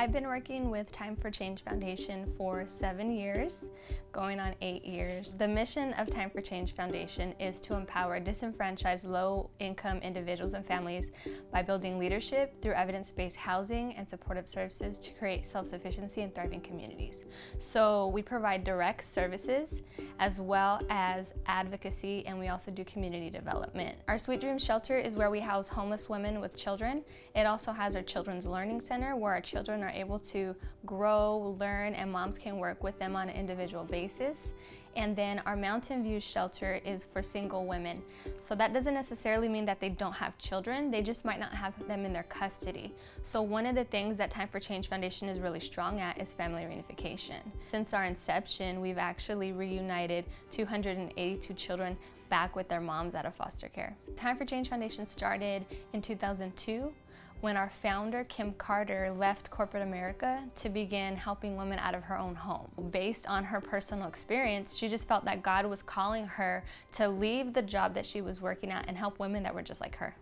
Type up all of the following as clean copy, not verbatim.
I've been working with Time for Change Foundation for 7 years, going on 8 years. The mission of Time for Change Foundation is to empower disenfranchised low-income individuals and families by building leadership through evidence-based housing and supportive services to create self-sufficiency and thriving communities. So we provide direct services as well as advocacy, and we also do community development. Our Sweet Dreams shelter is where we house homeless women with children. It also has our Children's Learning Center where our children are able to grow, learn, and moms can work with them on an individual basis. And then our Mountain View shelter is for single women. So that doesn't necessarily mean that they don't have children, they just might not have them in their custody. So one of the things that Time for Change Foundation is really strong at is family reunification. Since our inception, we've actually reunited 282 children back with their moms out of foster care. Time for Change Foundation started in 2002 when our founder, Kim Carter, left corporate America to begin helping women out of her own home. Based on her personal experience, she just felt that God was calling her to leave the job that she was working at and help women that were just like her.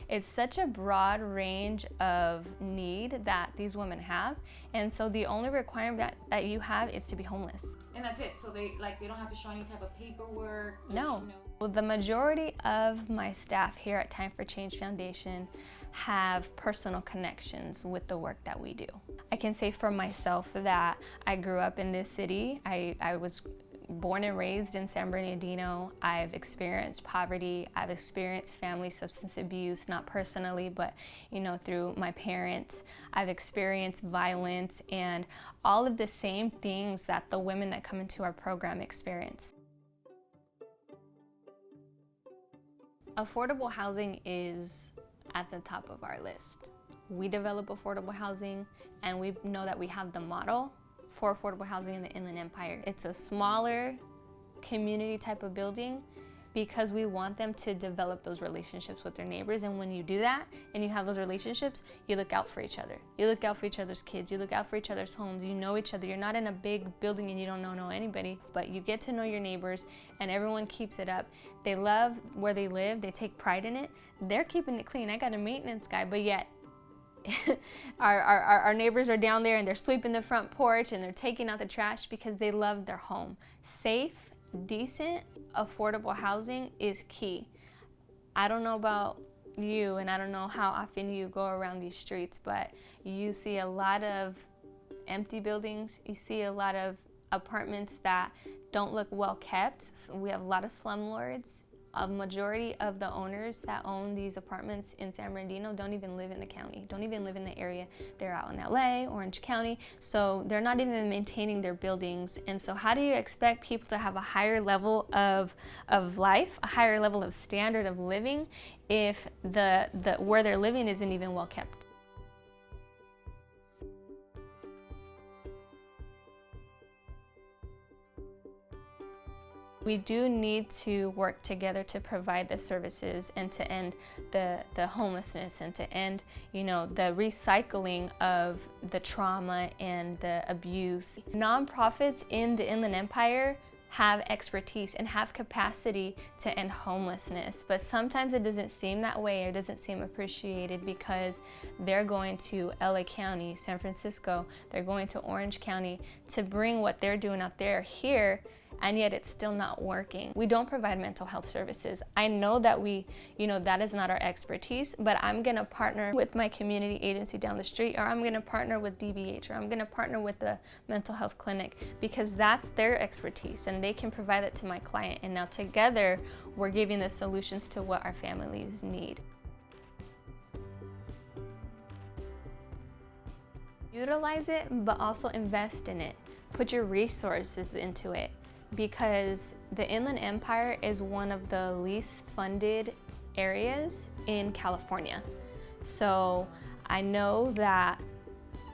It's such a broad range of need that these women have, and so the only requirement that you have is to be homeless. And that's it. So they don't have to show any type of paperwork. No. Well, the majority of my staff here at Time for Change Foundation have personal connections with the work that we do. I can say for myself that I grew up in this city. I was born and raised in San Bernardino. I've experienced poverty. I've experienced family substance abuse, not personally, but through my parents. I've experienced violence and all of the same things that the women that come into our program experience. Affordable housing is at the top of our list. We develop affordable housing, and we know that we have the model for affordable housing in the Inland Empire. It's a smaller community type of building because we want them to develop those relationships with their neighbors. And when you do that and you have those relationships, you look out for each other. You look out for each other's kids. You look out for each other's homes. You know each other. You're not in a big building and you don't know anybody, but you get to know your neighbors and everyone keeps it up. They love where they live. They take pride in it. They're keeping it clean. I got a maintenance guy, but yet our neighbors are down there and they're sweeping the front porch and they're taking out the trash because they love their home. Safe, decent, affordable housing is key. I don't know about you, and I don't know how often you go around these streets, but you see a lot of empty buildings. You see a lot of apartments that don't look well kept. So we have a lot of slumlords. A majority of the owners that own these apartments in San Bernardino don't even live in the county, don't even live in the area. They're out in LA, Orange County, so they're not even maintaining their buildings. And so how do you expect people to have a higher level of life, a higher level of standard of living if the where they're living isn't even well kept? We do need to work together to provide the services and to end the homelessness and to end, the recycling of the trauma and the abuse. Nonprofits in the Inland Empire have expertise and have capacity to end homelessness, but sometimes it doesn't seem that way or doesn't seem appreciated because they're going to LA County, San Francisco, they're going to Orange County to bring what they're doing out there here, and yet it's still not working. We don't provide mental health services. I know that that is not our expertise, but I'm gonna partner with my community agency down the street, or I'm gonna partner with DBH, or I'm gonna partner with the mental health clinic because that's their expertise and they can provide it to my client. And now together, we're giving the solutions to what our families need. Utilize it, but also invest in it. Put your resources into it, because the Inland Empire is one of the least funded areas in California. So I know that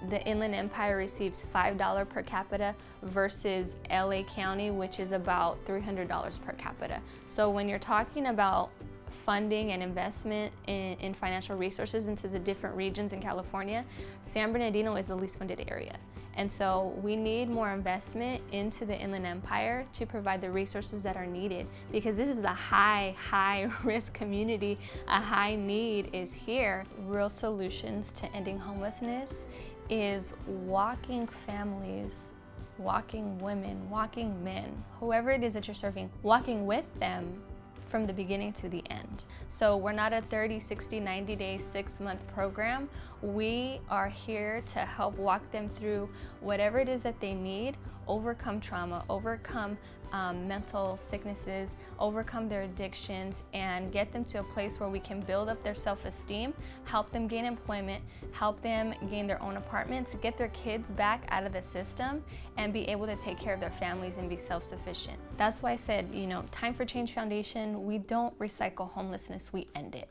the Inland Empire receives $5 per capita versus LA County, which is about $300 per capita. So when you're talking about funding and investment in financial resources into the different regions in California, San Bernardino is the least funded area. And so we need more investment into the Inland Empire to provide the resources that are needed, because this is a high risk community. A high need is here. Real solutions to ending homelessness is walking families, walking women, walking men, whoever it is that you're serving, walking with them from the beginning to the end. So we're not a 30, 60, 90 day, 6-month program. We are here to help walk them through whatever it is that they need, overcome trauma, overcome mental sicknesses, overcome their addictions, and get them to a place where we can build up their self-esteem, help them gain employment, help them gain their own apartments, get their kids back out of the system, and be able to take care of their families and be self-sufficient. That's why I said, Time for Change Foundation, we don't recycle homelessness, we end it.